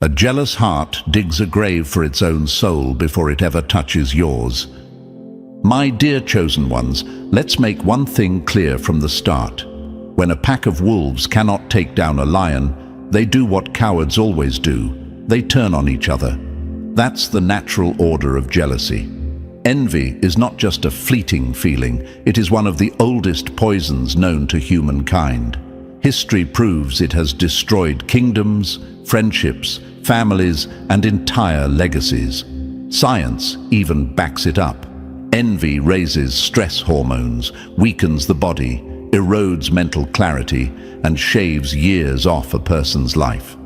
A jealous heart digs a grave for its own soul before it ever touches yours. My dear chosen ones, let's make one thing clear from the start. When a pack of wolves cannot take down a lion, they do what cowards always do. They turn on each other. That's the natural order of jealousy. Envy is not just a fleeting feeling, it is one of the oldest poisons known to humankind. History proves it has destroyed kingdoms, friendships, families, and entire legacies. Science even backs it up. Envy raises stress hormones, weakens the body, erodes mental clarity, and shaves years off a person's life.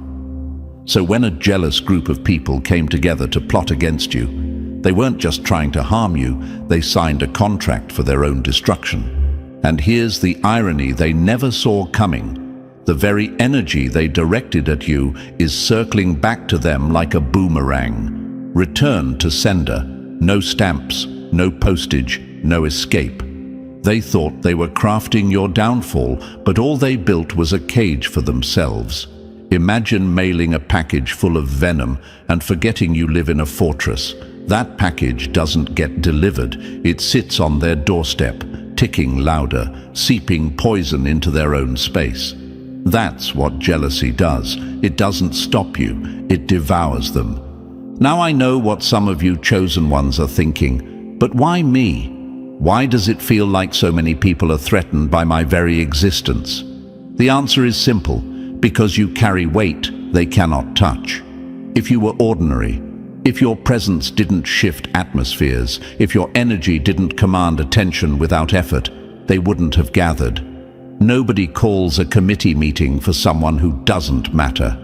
So when a jealous group of people came together to plot against you, they weren't just trying to harm you, they signed a contract for their own destruction. And here's the irony they never saw coming. The very energy they directed at you is circling back to them like a boomerang. Return to sender. No stamps, no postage, no escape. They thought they were crafting your downfall, but all they built was a cage for themselves. Imagine mailing a package full of venom and forgetting you live in a fortress. That package doesn't get delivered. It sits on their doorstep, ticking louder, seeping poison into their own space. That's what jealousy does. It doesn't stop you, it devours them. Now I know what some of you chosen ones are thinking, but why me? Why does it feel like so many people are threatened by my very existence? The answer is simple. Because you carry weight they cannot touch. If you were ordinary, if your presence didn't shift atmospheres, if your energy didn't command attention without effort, they wouldn't have gathered. Nobody calls a committee meeting for someone who doesn't matter.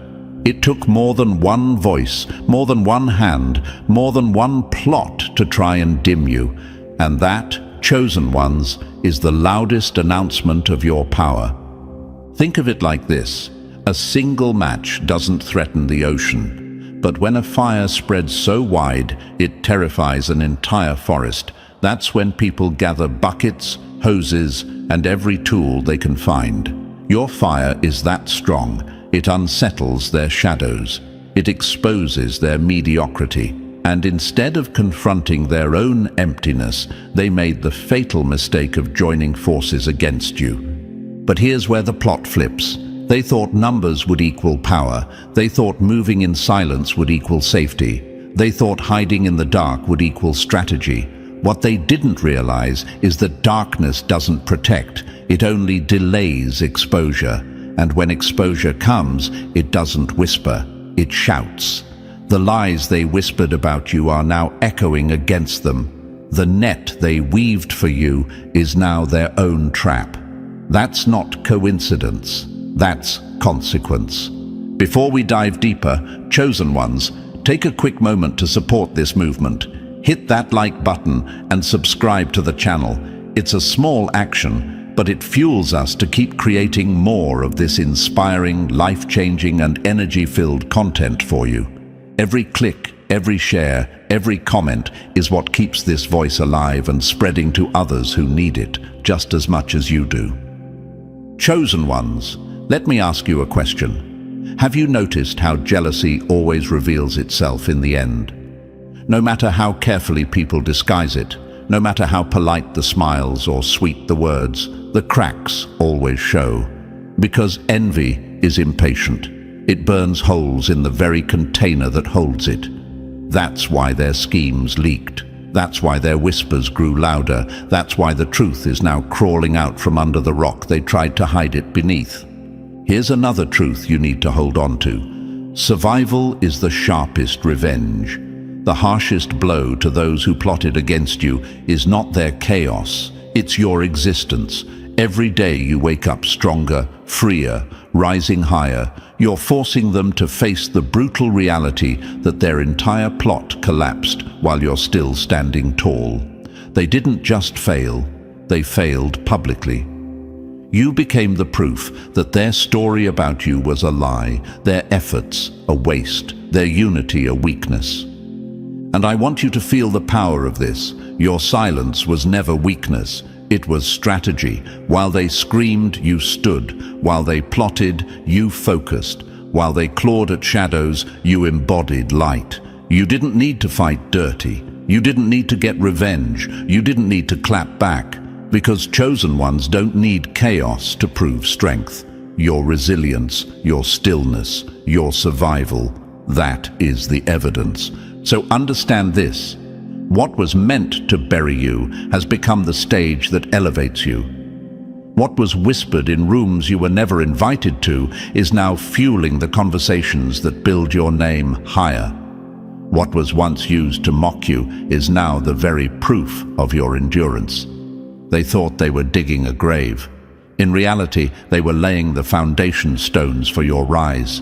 It took more than one voice, more than one hand, more than one plot to try and dim you. And that, chosen ones, is the loudest announcement of your power. Think of it like this. A single match doesn't threaten the ocean, but when a fire spreads so wide it terrifies an entire forest, that's when people gather buckets, hoses, and every tool they can find. Your fire is that strong, it unsettles their shadows, it exposes their mediocrity, and instead of confronting their own emptiness, they made the fatal mistake of joining forces against you. But here's where the plot flips. They thought numbers would equal power. They thought moving in silence would equal safety. They thought hiding in the dark would equal strategy. What they didn't realize is that darkness doesn't protect, it only delays exposure. And when exposure comes, it doesn't whisper, it shouts. The lies they whispered about you are now echoing against them. The net they weaved for you is now their own trap. That's not coincidence. That's consequence. Before we dive deeper, chosen ones, take a quick moment to support this movement. Hit that like button and subscribe to the channel. It's a small action, but it fuels us to keep creating more of this inspiring, life-changing, and energy-filled content for you. Every click, every share, every comment is what keeps this voice alive and spreading to others who need it just as much as you do. Chosen ones, let me ask you a question. Have you noticed how jealousy always reveals itself in the end? No matter how carefully people disguise it, no matter how polite the smiles or sweet the words, the cracks always show. Because envy is impatient. It burns holes in the very container that holds it. That's why their schemes leaked. That's why their whispers grew louder. That's why the truth is now crawling out from under the rock they tried to hide it beneath. Here's another truth you need to hold on to. Survival is the sharpest revenge. The harshest blow to those who plotted against you is not their chaos, it's your existence. Every day you wake up stronger, freer, rising higher. You're forcing them to face the brutal reality that their entire plot collapsed while you're still standing tall. They didn't just fail, they failed publicly. You became the proof that their story about you was a lie, their efforts a waste, their unity a weakness. And I want you to feel the power of this. Your silence was never weakness, it was strategy. While they screamed, you stood. While they plotted, you focused. While they clawed at shadows, you embodied light. You didn't need to fight dirty. You didn't need to get revenge. You didn't need to clap back. Because chosen ones don't need chaos to prove strength. Your resilience, your stillness, your survival, that is the evidence. So understand this. What was meant to bury you has become the stage that elevates you. What was whispered in rooms you were never invited to is now fueling the conversations that build your name higher. What was once used to mock you is now the very proof of your endurance. They thought they were digging a grave. In reality, they were laying the foundation stones for your rise.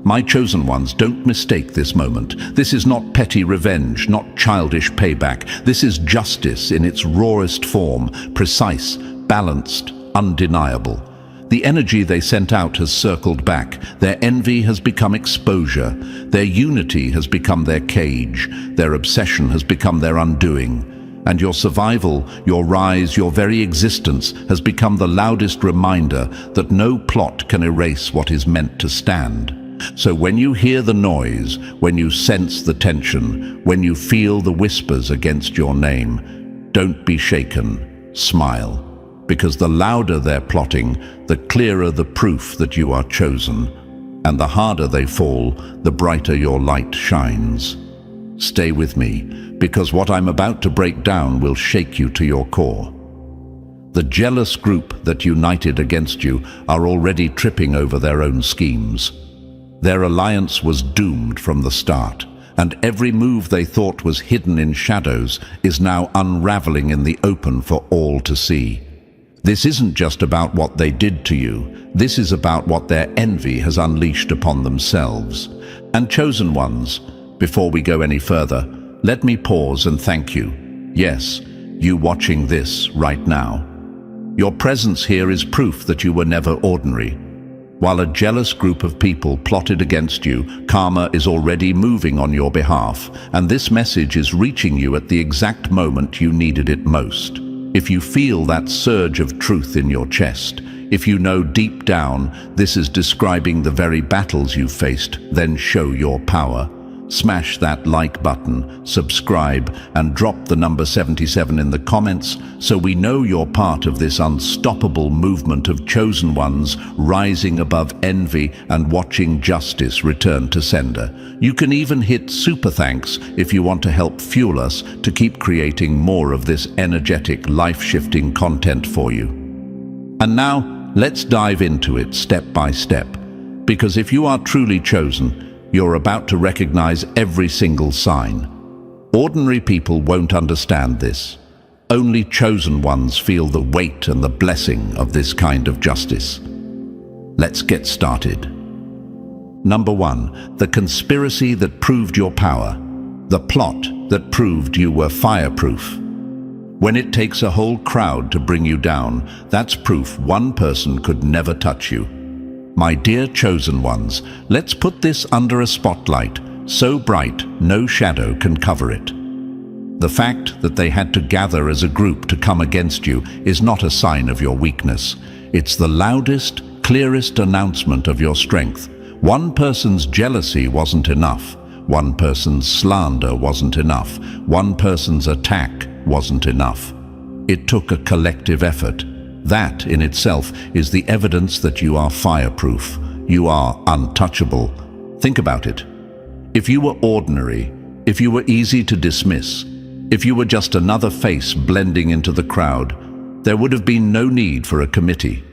My chosen ones, don't mistake this moment. This is not petty revenge, not childish payback. This is justice in its rawest form, precise, balanced, undeniable. The energy they sent out has circled back. Their envy has become exposure. Their unity has become their cage. Their obsession has become their undoing. And your survival, your rise, your very existence has become the loudest reminder that no plot can erase what is meant to stand. So when you hear the noise, when you sense the tension, when you feel the whispers against your name, don't be shaken, smile. Because the louder they're plotting, the clearer the proof that you are chosen. And the harder they fall, the brighter your light shines. Stay with me, because what I'm about to break down will shake you to your core. The jealous group that united against you are already tripping over their own schemes. Their alliance was doomed from the start, and every move they thought was hidden in shadows is now unraveling in the open for all to see. This isn't just about what they did to you. This is about what their envy has unleashed upon themselves. And chosen ones, before we go any further, let me pause and thank you. Yes, you watching this right now. Your presence here is proof that you were never ordinary. While a jealous group of people plotted against you, karma is already moving on your behalf, and this message is reaching you at the exact moment you needed it most. If you feel that surge of truth in your chest, if you know deep down this is describing the very battles you faced, then show your power. Smash that like button, subscribe, and drop the number 77 in the comments so we know you're part of this unstoppable movement of chosen ones rising above envy and watching justice return to sender. You can even hit super thanks if you want to help fuel us to keep creating more of this energetic, life-shifting content for you. And now, let's dive into it step by step, because if you are truly chosen, you're about to recognize every single sign. Ordinary people won't understand this. Only chosen ones feel the weight and the blessing of this kind of justice. Let's get started. Number 1, the conspiracy that proved your power. The plot that proved you were fireproof. When it takes a whole crowd to bring you down, that's proof one person could never touch you. My dear chosen ones, let's put this under a spotlight, so bright no shadow can cover it. The fact that they had to gather as a group to come against you is not a sign of your weakness. It's the loudest, clearest announcement of your strength. One person's jealousy wasn't enough. One person's slander wasn't enough. One person's attack wasn't enough. It took a collective effort. That in itself is the evidence that you are fireproof. You are untouchable. Think about it. If you were ordinary, if you were easy to dismiss, if you were just another face blending into the crowd, there would have been no need for a committee.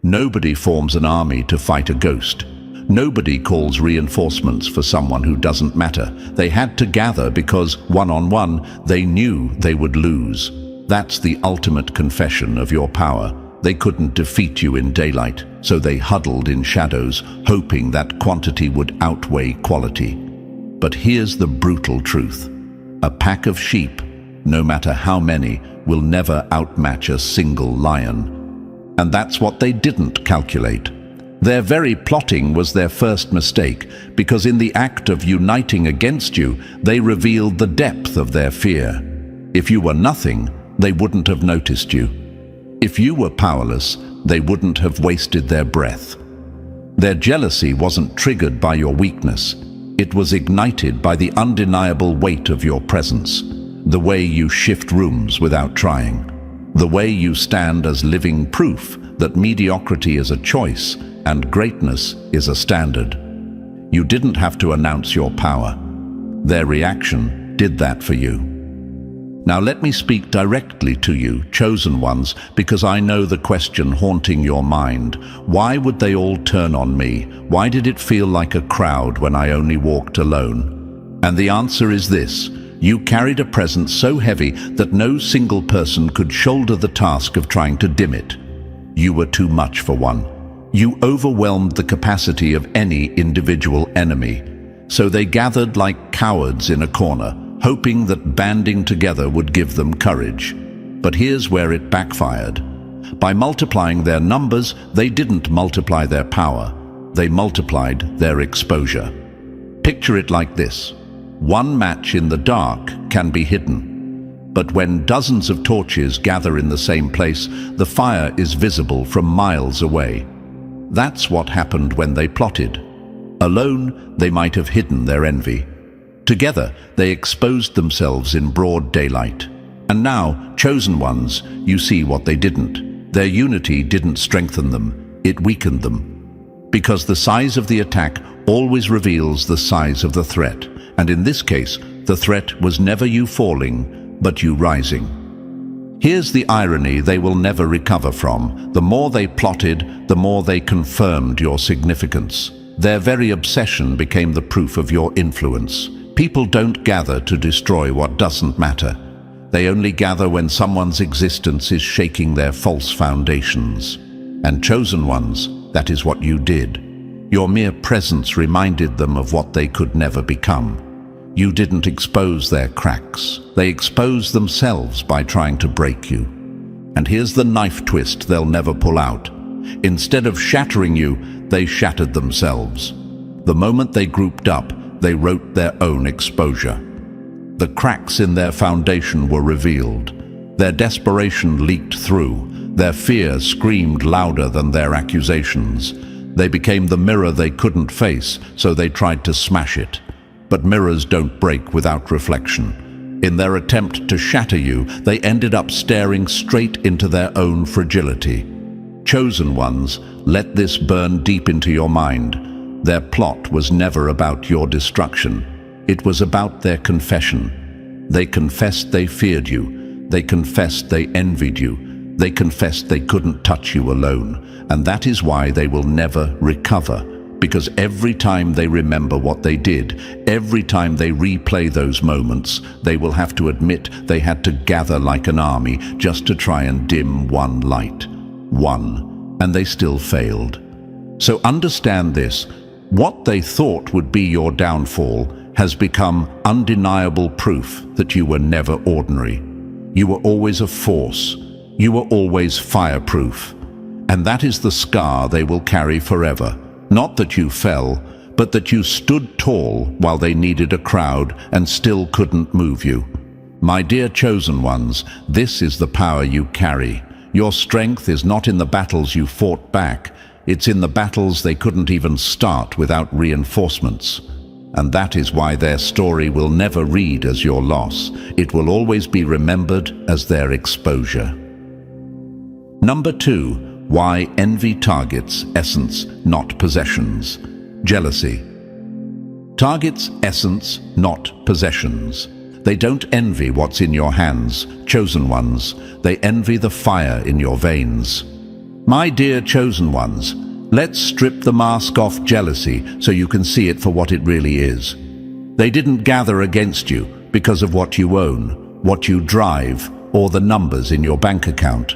Nobody forms an army to fight a ghost. Nobody calls reinforcements for someone who doesn't matter. They had to gather because, one-on-one, they knew they would lose. That's the ultimate confession of your power. They couldn't defeat you in daylight, so they huddled in shadows, hoping that quantity would outweigh quality. But here's the brutal truth. A pack of sheep, no matter how many, will never outmatch a single lion. And that's what they didn't calculate. Their very plotting was their first mistake, because in the act of uniting against you, they revealed the depth of their fear. If you were nothing, they wouldn't have noticed you. If you were powerless, they wouldn't have wasted their breath. Their jealousy wasn't triggered by your weakness. It was ignited by the undeniable weight of your presence, the way you shift rooms without trying, the way you stand as living proof that mediocrity is a choice and greatness is a standard. You didn't have to announce your power. Their reaction did that for you. Now let me speak directly to you, chosen ones, because I know the question haunting your mind. Why would they all turn on me? Why did it feel like a crowd when I only walked alone? And the answer is this: you carried a presence so heavy that no single person could shoulder the task of trying to dim it. You were too much for one. You overwhelmed the capacity of any individual enemy. So they gathered like cowards in a corner, hoping that banding together would give them courage. But here's where it backfired. By multiplying their numbers, they didn't multiply their power. They multiplied their exposure. Picture it like this. One match in the dark can be hidden. But when dozens of torches gather in the same place, the fire is visible from miles away. That's what happened when they plotted. Alone, they might have hidden their envy. Together, they exposed themselves in broad daylight. And now, chosen ones, you see what they didn't. Their unity didn't strengthen them, it weakened them. Because the size of the attack always reveals the size of the threat. And in this case, the threat was never you falling, but you rising. Here's the irony they will never recover from. The more they plotted, the more they confirmed your significance. Their very obsession became the proof of your influence. People don't gather to destroy what doesn't matter. They only gather when someone's existence is shaking their false foundations. And chosen ones, that is what you did. Your mere presence reminded them of what they could never become. You didn't expose their cracks. They exposed themselves by trying to break you. And here's the knife twist they'll never pull out. Instead of shattering you, they shattered themselves. The moment they grouped up, they wrote their own exposure. The cracks in their foundation were revealed. Their desperation leaked through. Their fear screamed louder than their accusations. They became the mirror they couldn't face, so they tried to smash it. But mirrors don't break without reflection. In their attempt to shatter you, they ended up staring straight into their own fragility. Chosen ones, let this burn deep into your mind. Their plot was never about your destruction. It was about their confession. They confessed they feared you. They confessed they envied you. They confessed they couldn't touch you alone. And that is why they will never recover. Because every time they remember what they did, every time they replay those moments, they will have to admit they had to gather like an army just to try and dim one light. One. And they still failed. So understand this. What they thought would be your downfall has become undeniable proof that you were never ordinary. You were always a force. You were always fireproof. And that is the scar they will carry forever. Not that you fell, but that you stood tall while they needed a crowd and still couldn't move you. My dear chosen ones, this is the power you carry. Your strength is not in the battles you fought back. It's in the battles they couldn't even start without reinforcements. And that is why their story will never read as your loss. It will always be remembered as their exposure. Number 2, why envy targets essence, not possessions. Jealousy. Targets essence, not possessions. They don't envy what's in your hands, chosen ones. They envy the fire in your veins. My dear chosen ones, let's strip the mask off jealousy so you can see it for what it really is. They didn't gather against you because of what you own, what you drive, or the numbers in your bank account.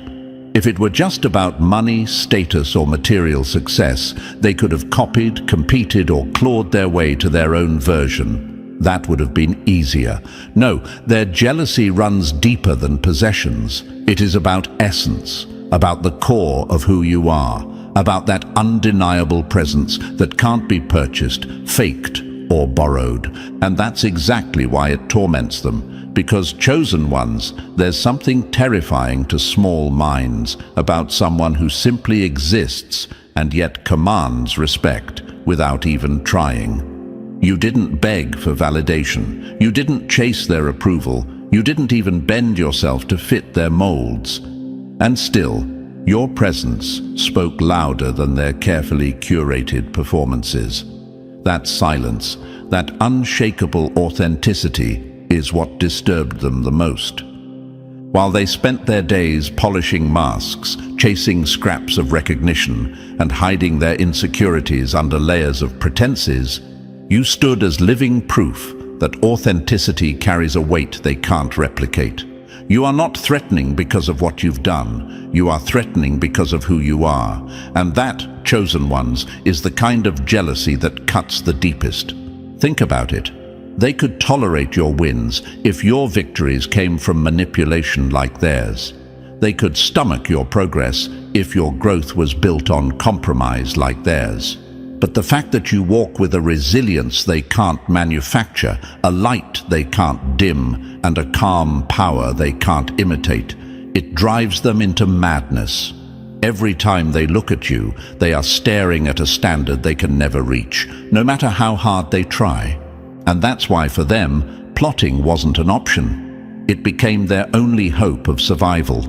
If it were just about money, status, or material success, they could have copied, competed, or clawed their way to their own version. That would have been easier. No, their jealousy runs deeper than possessions. It is about essence, about the core of who you are, about that undeniable presence that can't be purchased, faked, or borrowed. And that's exactly why it torments them. Because, chosen ones, there's something terrifying to small minds about someone who simply exists and yet commands respect without even trying. You didn't beg for validation. You didn't chase their approval. You didn't even bend yourself to fit their molds. And still, your presence spoke louder than their carefully curated performances. That silence, that unshakable authenticity, is what disturbed them the most. While they spent their days polishing masks, chasing scraps of recognition, and hiding their insecurities under layers of pretenses, you stood as living proof that authenticity carries a weight they can't replicate. You are not threatening because of what you've done. You are threatening because of who you are. And that, chosen ones, is the kind of jealousy that cuts the deepest. Think about it. They could tolerate your wins if your victories came from manipulation like theirs. They could stomach your progress if your growth was built on compromise like theirs. But the fact that you walk with a resilience they can't manufacture, a light they can't dim, and a calm power they can't imitate, it drives them into madness. Every time they look at you, they are staring at a standard they can never reach, no matter how hard they try. And that's why for them, plotting wasn't an option. It became their only hope of survival.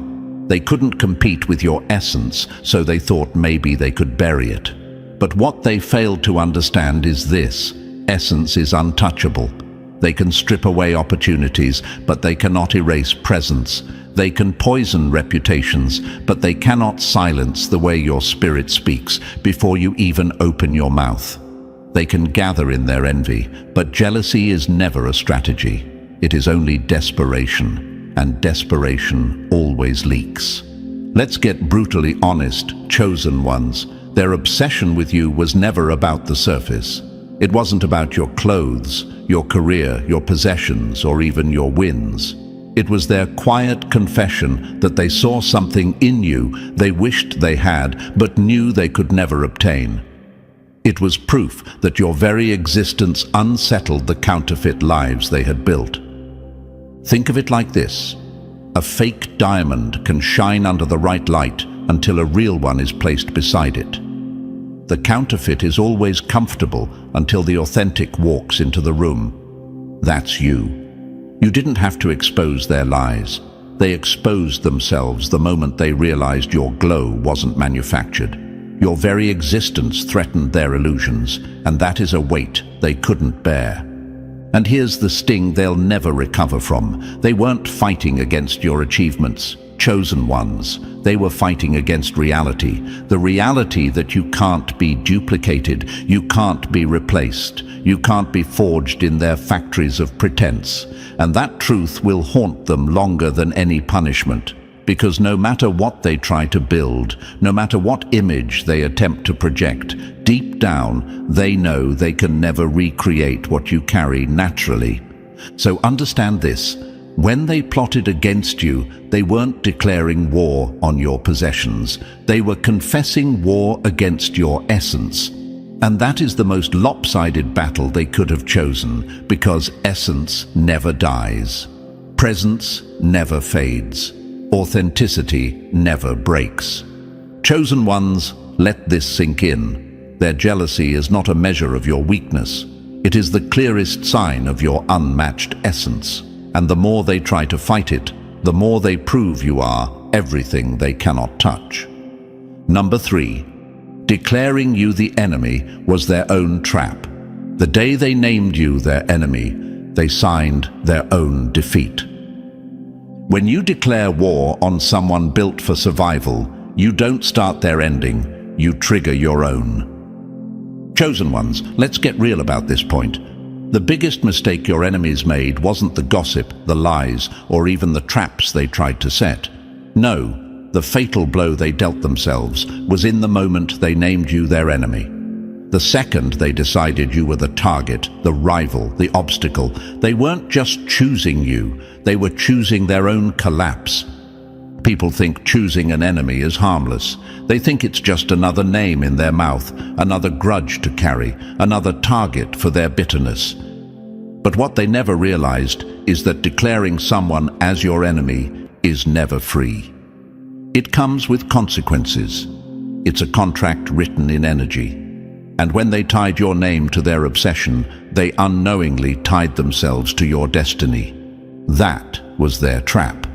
They couldn't compete with your essence, so they thought maybe they could bury it. But what they failed to understand is this: essence is untouchable. They can strip away opportunities, but they cannot erase presence. They can poison reputations, but they cannot silence the way your spirit speaks before you even open your mouth. They can gather in their envy, but jealousy is never a strategy. It is only desperation, and desperation always leaks. Let's get brutally honest, chosen ones. Their obsession with you was never about the surface. It wasn't about your clothes, your career, your possessions, or even your wins. It was their quiet confession that they saw something in you they wished they had, but knew they could never obtain. It was proof that your very existence unsettled the counterfeit lives they had built. Think of it like this: a fake diamond can shine under the right light until a real one is placed beside it. The counterfeit is always comfortable until the authentic walks into the room. That's you. You didn't have to expose their lies. They exposed themselves the moment they realized your glow wasn't manufactured. Your very existence threatened their illusions, and that is a weight they couldn't bear. And here's the sting they'll never recover from. They weren't fighting against your achievements, chosen ones. They were fighting against reality, the reality that you can't be duplicated, you can't be replaced, you can't be forged in their factories of pretense. And that truth will haunt them longer than any punishment. Because no matter what they try to build, no matter what image they attempt to project, deep down they know they can never recreate what you carry naturally. So understand this: when they plotted against you, they weren't declaring war on your possessions. They were confessing war against your essence. And that is the most lopsided battle they could have chosen, because essence never dies. Presence never fades. Authenticity never breaks. Chosen ones, let this sink in. Their jealousy is not a measure of your weakness. It is the clearest sign of your unmatched essence. And the more they try to fight it, the more they prove you are everything they cannot touch. Number 3. Declaring you the enemy was their own trap. The day they named you their enemy, they signed their own defeat. When you declare war on someone built for survival, you don't start their ending, you trigger your own. Chosen ones, let's get real about this point. The biggest mistake your enemies made wasn't the gossip, the lies, or even the traps they tried to set. No, the fatal blow they dealt themselves was in the moment they named you their enemy. The second they decided you were the target, the rival, the obstacle, they weren't just choosing you, they were choosing their own collapse. People think choosing an enemy is harmless. They think it's just another name in their mouth, another grudge to carry, another target for their bitterness. But what they never realized is that declaring someone as your enemy is never free. It comes with consequences. It's a contract written in energy. And when they tied your name to their obsession, they unknowingly tied themselves to your destiny. That was their trap.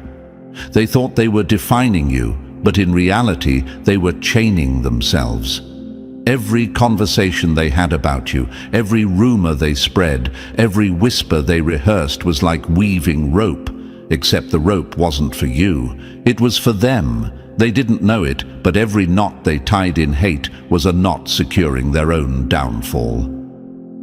They thought they were defining you, but in reality, they were chaining themselves. Every conversation they had about you, every rumor they spread, every whisper they rehearsed was like weaving rope, except the rope wasn't for you. It was for them. They didn't know it, but every knot they tied in hate was a knot securing their own downfall.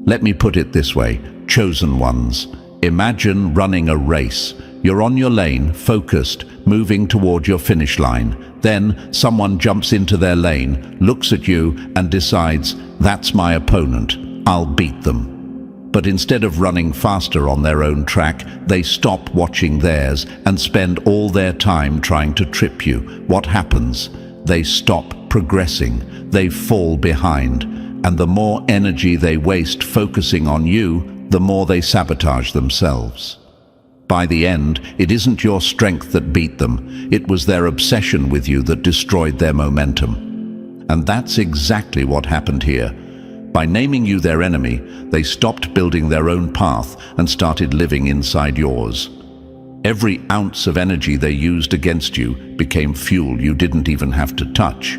Let me put it this way, chosen ones. Imagine running a race. You're on your lane, focused, moving toward your finish line. Then someone jumps into their lane, looks at you and decides, that's my opponent, I'll beat them. But instead of running faster on their own track, they stop watching theirs and spend all their time trying to trip you. What happens? They stop progressing. They fall behind. And the more energy they waste focusing on you, the more they sabotage themselves. By the end, it isn't your strength that beat them. It was their obsession with you that destroyed their momentum. And that's exactly what happened here. By naming you their enemy, they stopped building their own path and started living inside yours. Every ounce of energy they used against you became fuel you didn't even have to touch.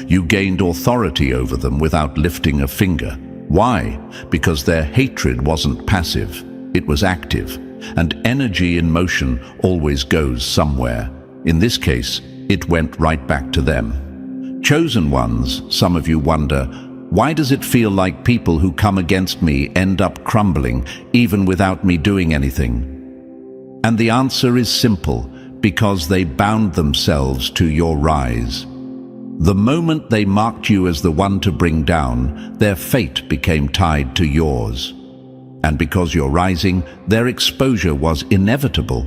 You gained authority over them without lifting a finger. Why? Because their hatred wasn't passive, it was active. And energy in motion always goes somewhere. In this case, it went right back to them. Chosen ones, some of you wonder, why does it feel like people who come against me end up crumbling, even without me doing anything? And the answer is simple, because they bound themselves to your rise. The moment they marked you as the one to bring down, their fate became tied to yours. And because you're rising, their exposure was inevitable.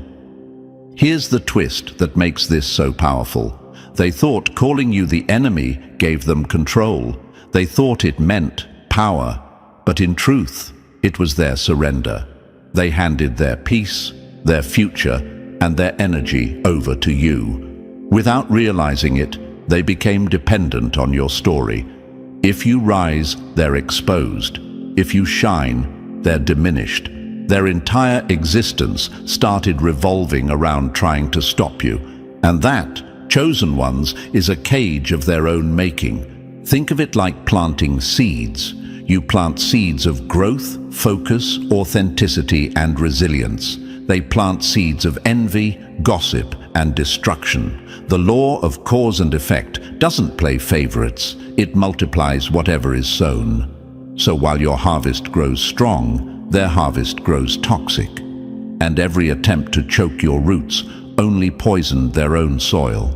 Here's the twist that makes this so powerful. They thought calling you the enemy gave them control. They thought it meant power, but in truth, it was their surrender. They handed their peace, their future, and their energy over to you. Without realizing it, they became dependent on your story. If you rise, they're exposed. If you shine, they're diminished. Their entire existence started revolving around trying to stop you. And that, chosen ones, is a cage of their own making. Think of it like planting seeds. You plant seeds of growth, focus, authenticity, and resilience. They plant seeds of envy, gossip, and destruction. The law of cause and effect doesn't play favorites. It multiplies whatever is sown. So while your harvest grows strong, their harvest grows toxic. And every attempt to choke your roots only poisoned their own soil.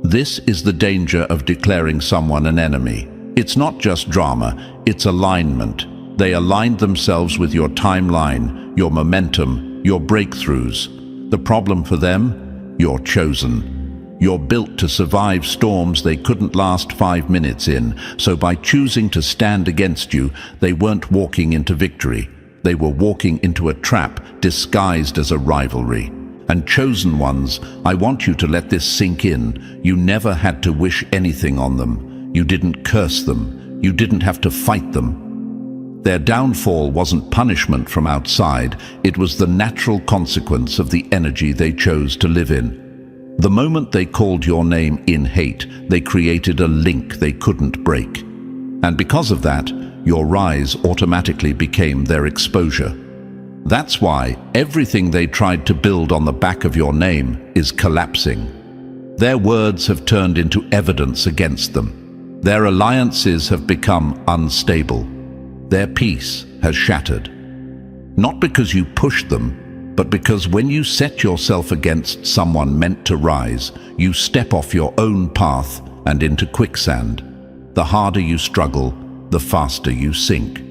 This is the danger of declaring someone an enemy. It's not just drama, it's alignment. They aligned themselves with your timeline, your momentum, your breakthroughs. The problem for them? You're chosen. You're built to survive storms they couldn't last 5 minutes in, so by choosing to stand against you, they weren't walking into victory. They were walking into a trap disguised as a rivalry. And chosen ones, I want you to let this sink in. You never had to wish anything on them. You didn't curse them. You didn't have to fight them. Their downfall wasn't punishment from outside. It was the natural consequence of the energy they chose to live in. The moment they called your name in hate, they created a link they couldn't break. And because of that, your rise automatically became their exposure. That's why everything they tried to build on the back of your name is collapsing. Their words have turned into evidence against them. Their alliances have become unstable. Their peace has shattered. Not because you pushed them, but because when you set yourself against someone meant to rise, you step off your own path and into quicksand. The harder you struggle, the faster you sink.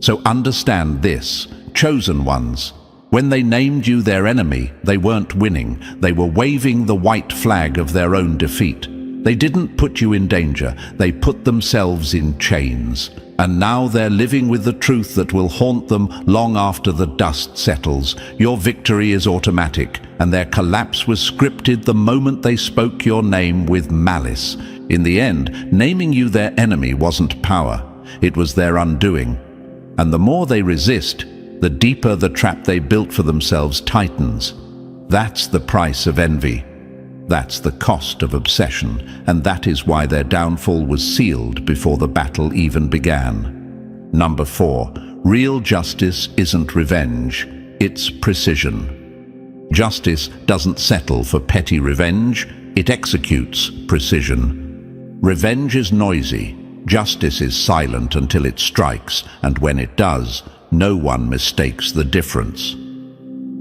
So understand this, chosen ones. When they named you their enemy, they weren't winning. They were waving the white flag of their own defeat. They didn't put you in danger, they put themselves in chains. And now they're living with the truth that will haunt them long after the dust settles. Your victory is automatic, and their collapse was scripted the moment they spoke your name with malice. In the end, naming you their enemy wasn't power, it was their undoing. And the more they resist, the deeper the trap they built for themselves tightens. That's the price of envy. That's the cost of obsession, and that is why their downfall was sealed before the battle even began. Number 4. Real justice isn't revenge, it's precision. Justice doesn't settle for petty revenge, it executes precision. Revenge is noisy, justice is silent until it strikes, and when it does, no one mistakes the difference.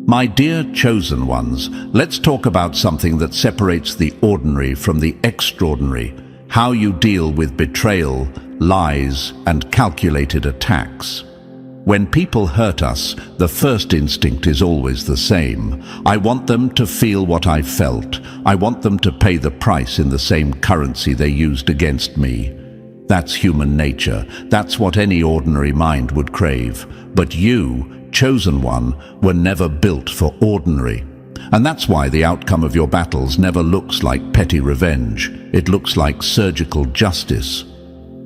My dear chosen ones, let's talk about something that separates the ordinary from the extraordinary, how you deal with betrayal, lies, and calculated attacks. When people hurt us, the first instinct is always the same. I want them to feel what I felt. I want them to pay the price in the same currency they used against me. That's human nature. That's what any ordinary mind would crave. But you, chosen one, were never built for ordinary. And that's why the outcome of your battles never looks like petty revenge. It looks like surgical justice.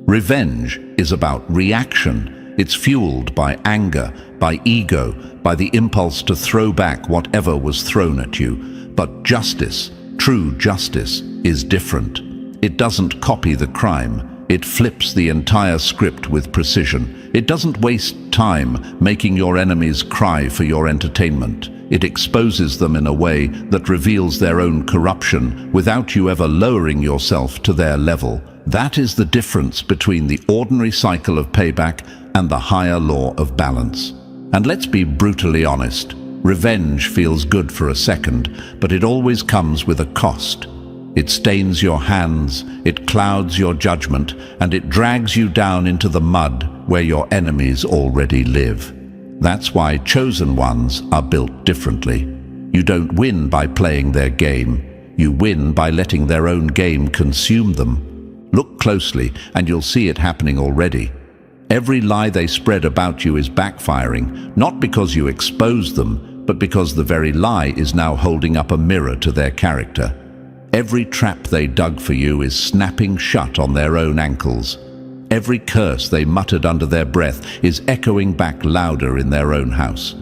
Revenge is about reaction. It's fueled by anger, by ego, by the impulse to throw back whatever was thrown at you. But justice, true justice, is different. It doesn't copy the crime. It flips the entire script with precision. It doesn't waste time making your enemies cry for your entertainment. It exposes them in a way that reveals their own corruption without you ever lowering yourself to their level. That is the difference between the ordinary cycle of payback and the higher law of balance. And let's be brutally honest. Revenge feels good for a second, but it always comes with a cost. It stains your hands, it clouds your judgment, and it drags you down into the mud where your enemies already live. That's why chosen ones are built differently. You don't win by playing their game. You win by letting their own game consume them. Look closely, and you'll see it happening already. Every lie they spread about you is backfiring, not because you exposed them, but because the very lie is now holding up a mirror to their character. Every trap they dug for you is snapping shut on their own ankles. Every curse they muttered under their breath is echoing back louder in their own house.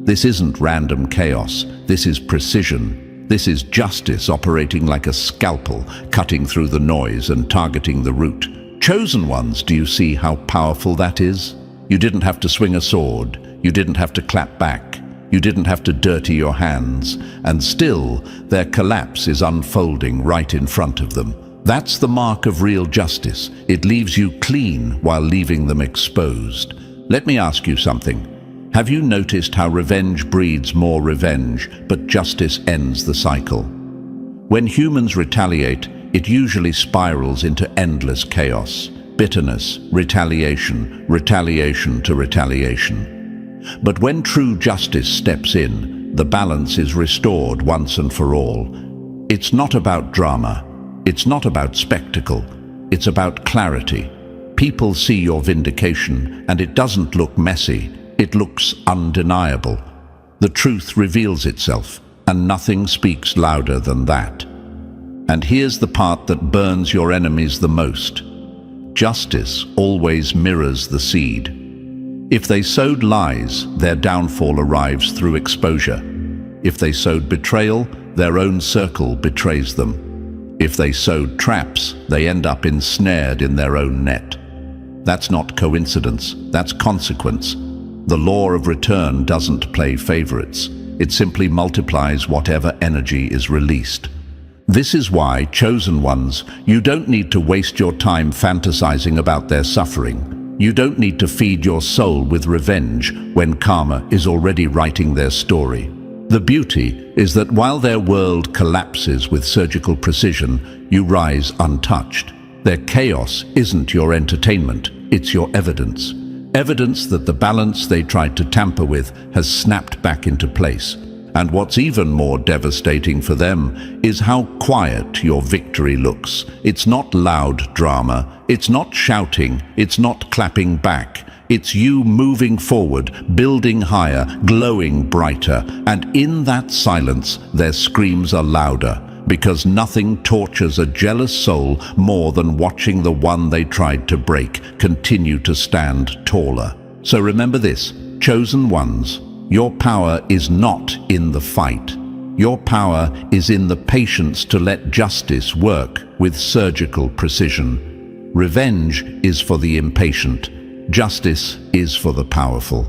This isn't random chaos, this is precision. This is justice operating like a scalpel, cutting through the noise and targeting the root. Chosen ones, do you see how powerful that is? You didn't have to swing a sword, you didn't have to clap back. You didn't have to dirty your hands, and still their collapse is unfolding right in front of them. That's the mark of real justice. It leaves you clean while leaving them exposed. Let me ask you something. Have you noticed how revenge breeds more revenge, but justice ends the cycle? When humans retaliate, it usually spirals into endless chaos. Bitterness, retaliation, retaliation to retaliation. But when true justice steps in, the balance is restored once and for all. It's not about drama. It's not about spectacle. It's about clarity. People see your vindication, and it doesn't look messy. It looks undeniable. The truth reveals itself, and nothing speaks louder than that. And here's the part that burns your enemies the most. Justice always mirrors the seed. If they sowed lies, their downfall arrives through exposure. If they sowed betrayal, their own circle betrays them. If they sowed traps, they end up ensnared in their own net. That's not coincidence, that's consequence. The law of return doesn't play favorites. It simply multiplies whatever energy is released. This is why, chosen ones, you don't need to waste your time fantasizing about their suffering. You don't need to feed your soul with revenge when karma is already writing their story. The beauty is that while their world collapses with surgical precision, you rise untouched. Their chaos isn't your entertainment, it's your evidence. Evidence that the balance they tried to tamper with has snapped back into place. And what's even more devastating for them is how quiet your victory looks. It's not loud drama, it's not shouting, it's not clapping back. It's you moving forward, building higher, glowing brighter, and in that silence, their screams are louder, because nothing tortures a jealous soul more than watching the one they tried to break continue to stand taller. So remember this, chosen ones, your power is not in the fight. Your power is in the patience to let justice work with surgical precision. Revenge is for the impatient. Justice is for the powerful.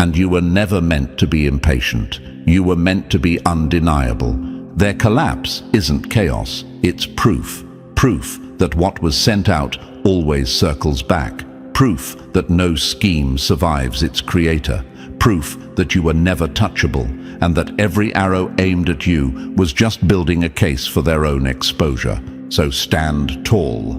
And you were never meant to be impatient. You were meant to be undeniable. Their collapse isn't chaos, it's proof. Proof that what was sent out always circles back. Proof that no scheme survives its creator. Proof that you were never touchable, and that every arrow aimed at you was just building a case for their own exposure. So stand tall.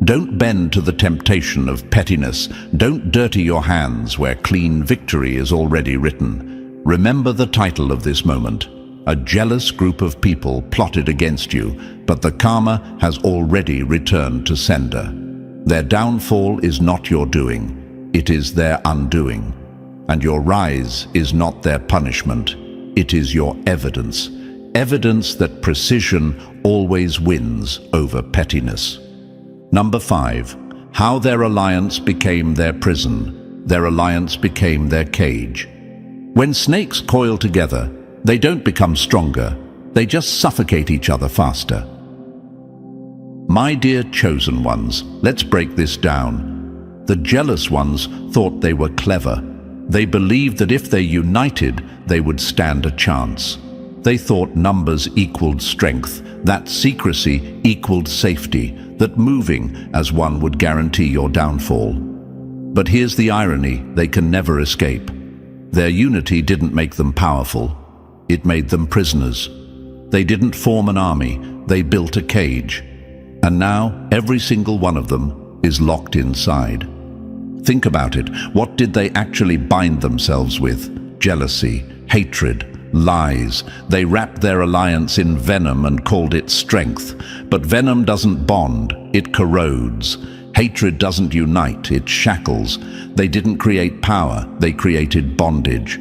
Don't bend to the temptation of pettiness. Don't dirty your hands where clean victory is already written. Remember the title of this moment. A jealous group of people plotted against you, but the karma has already returned to sender. Their downfall is not your doing, it is their undoing. And your rise is not their punishment, it is your evidence. Evidence that precision always wins over pettiness. Number 5. How their alliance became their prison. Their alliance became their cage. When snakes coil together, they don't become stronger, they just suffocate each other faster. My dear chosen ones, let's break this down. The jealous ones thought they were clever. They believed that if they united, they would stand a chance. They thought numbers equaled strength, that secrecy equaled safety, that moving as one would guarantee your downfall. But here's the irony they can never escape. Their unity didn't make them powerful, it made them prisoners. They didn't form an army, they built a cage. And now every single one of them is locked inside. Think about it, what did they actually bind themselves with? Jealousy, hatred, lies. They wrapped their alliance in venom and called it strength. But venom doesn't bond, it corrodes. Hatred doesn't unite, it shackles. They didn't create power, they created bondage.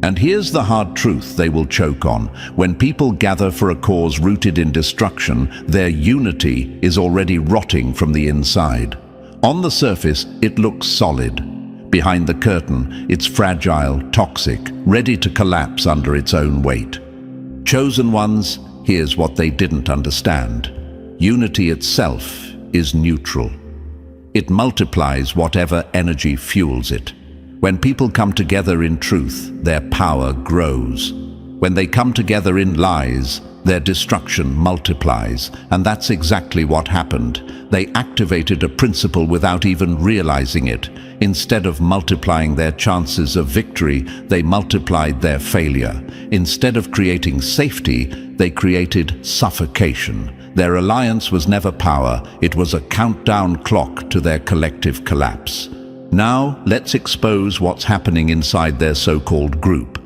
And here's the hard truth they will choke on. When people gather for a cause rooted in destruction, their unity is already rotting from the inside. On the surface, it looks solid. Behind the curtain, it's fragile, toxic, ready to collapse under its own weight. Chosen ones, here's what they didn't understand. Unity itself is neutral. It multiplies whatever energy fuels it. When people come together in truth, their power grows. When they come together in lies, their destruction multiplies, and that's exactly what happened. They activated a principle without even realizing it. Instead of multiplying their chances of victory, they multiplied their failure. Instead of creating safety, they created suffocation. Their alliance was never power, it was a countdown clock to their collective collapse. Now, let's expose what's happening inside their so-called group.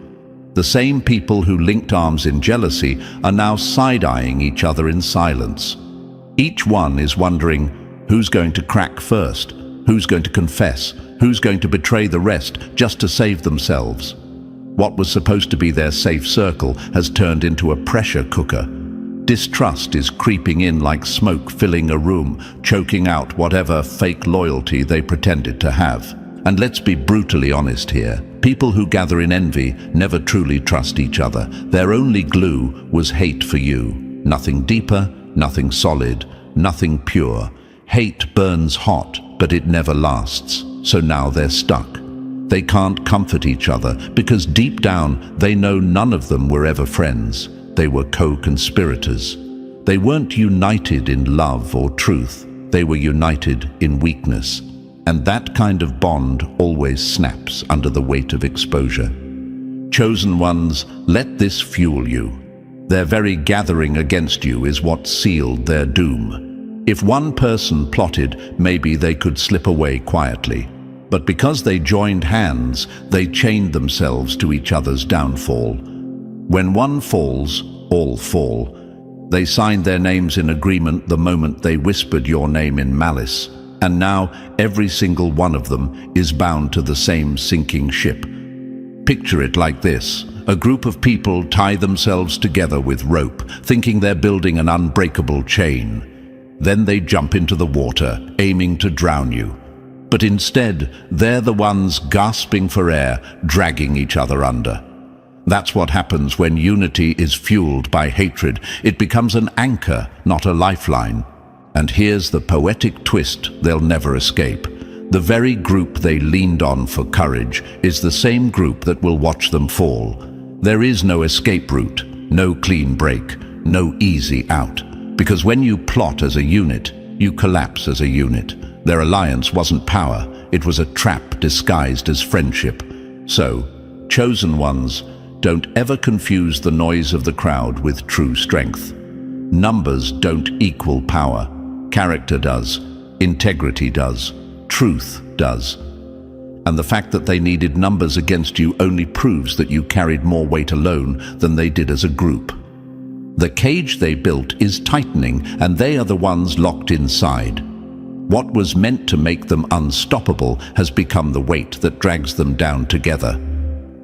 The same people who linked arms in jealousy are now side-eyeing each other in silence. Each one is wondering, who's going to crack first? Who's going to confess? Who's going to betray the rest just to save themselves? What was supposed to be their safe circle has turned into a pressure cooker. Distrust is creeping in like smoke filling a room, choking out whatever fake loyalty they pretended to have. And let's be brutally honest here. People who gather in envy never truly trust each other. Their only glue was hate for you. Nothing deeper, nothing solid, nothing pure. Hate burns hot, but it never lasts. So now they're stuck. They can't comfort each other because deep down they know none of them were ever friends. They were co-conspirators. They weren't united in love or truth. They were united in weakness. And that kind of bond always snaps under the weight of exposure. Chosen ones, let this fuel you. Their very gathering against you is what sealed their doom. If one person plotted, maybe they could slip away quietly. But because they joined hands, they chained themselves to each other's downfall. When one falls, all fall. They signed their names in agreement the moment they whispered your name in malice, and now every single one of them is bound to the same sinking ship. Picture it like this. A group of people tie themselves together with rope, thinking they're building an unbreakable chain. Then they jump into the water, aiming to drown you. But instead, they're the ones gasping for air, dragging each other under. That's what happens when unity is fueled by hatred. It becomes an anchor, not a lifeline. And here's the poetic twist they'll never escape. The very group they leaned on for courage is the same group that will watch them fall. There is no escape route, no clean break, no easy out. Because when you plot as a unit, you collapse as a unit. Their alliance wasn't power, it was a trap disguised as friendship. So, chosen ones, don't ever confuse the noise of the crowd with true strength. Numbers don't equal power. Character does, integrity does, truth does. And the fact that they needed numbers against you only proves that you carried more weight alone than they did as a group. The cage they built is tightening, and they are the ones locked inside. What was meant to make them unstoppable has become the weight that drags them down together.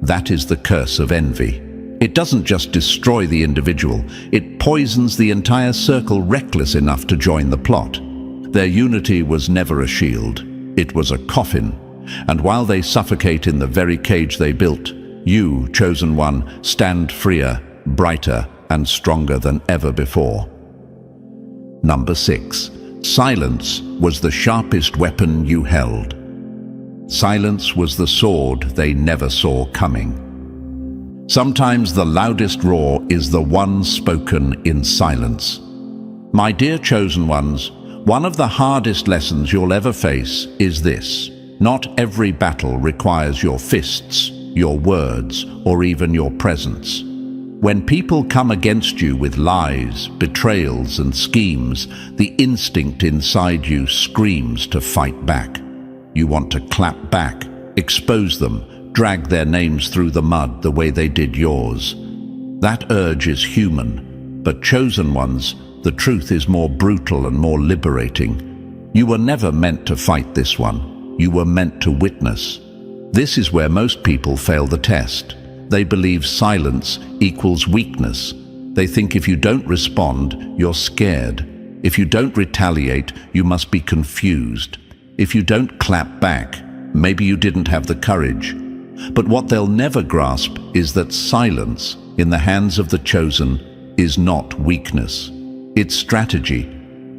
That is the curse of envy. It doesn't just destroy the individual, it poisons the entire circle reckless enough to join the plot. Their unity was never a shield, it was a coffin. And while they suffocate in the very cage they built, you, chosen one, stand freer, brighter, and stronger than ever before. Number 6. Silence was the sharpest weapon you held. Silence was the sword they never saw coming. Sometimes the loudest roar is the one spoken in silence. My dear chosen ones, one of the hardest lessons you'll ever face is this. Not every battle requires your fists, your words, or even your presence. When people come against you with lies, betrayals, and schemes, the instinct inside you screams to fight back. You want to clap back, expose them, drag their names through the mud the way they did yours. That urge is human, but chosen ones, the truth is more brutal and more liberating. You were never meant to fight this one. You were meant to witness. This is where most people fail the test. They believe silence equals weakness. They think if you don't respond, you're scared. If you don't retaliate, you must be confused. If you don't clap back, maybe you didn't have the courage. But what they'll never grasp is that silence, in the hands of the chosen, is not weakness. It's strategy.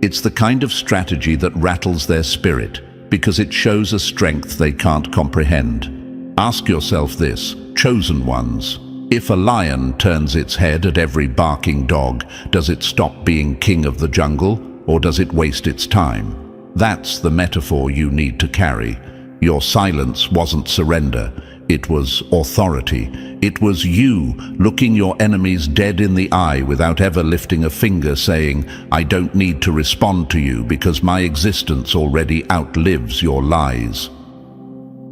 It's the kind of strategy that rattles their spirit, because it shows a strength they can't comprehend. Ask yourself this, chosen ones. If a lion turns its head at every barking dog, does it stop being king of the jungle, or does it waste its time? That's the metaphor you need to carry. Your silence wasn't surrender. It was authority. It was you looking your enemies dead in the eye without ever lifting a finger, saying, I don't need to respond to you because my existence already outlives your lies.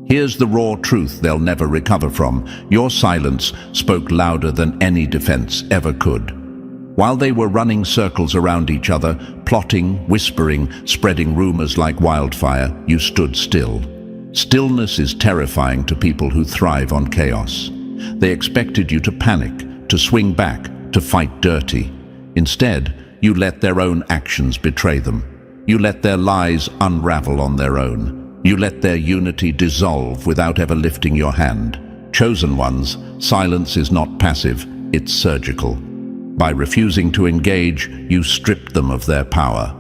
Here's the raw truth they'll never recover from. Your silence spoke louder than any defense ever could. While they were running circles around each other, plotting, whispering, spreading rumors like wildfire, you stood still. Stillness is terrifying to people who thrive on chaos. They expected you to panic, to swing back, to fight dirty. Instead, you let their own actions betray them. You let their lies unravel on their own. You let their unity dissolve without ever lifting your hand. Chosen ones, silence is not passive, it's surgical. By refusing to engage, you stripped them of their power.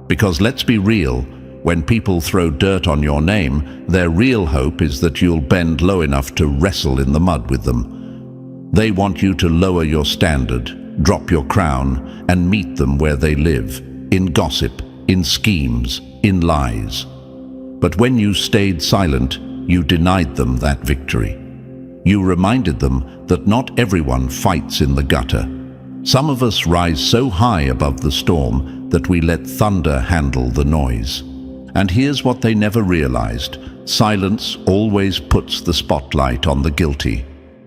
Because let's be real, when people throw dirt on your name, their real hope is that you'll bend low enough to wrestle in the mud with them. They want you to lower your standard, drop your crown, and meet them where they live, in gossip, in schemes, in lies. But when you stayed silent, you denied them that victory. You reminded them that not everyone fights in the gutter. Some of us rise so high above the storm that we let thunder handle the noise. And here's what they never realized. Silence always puts the spotlight on the guilty.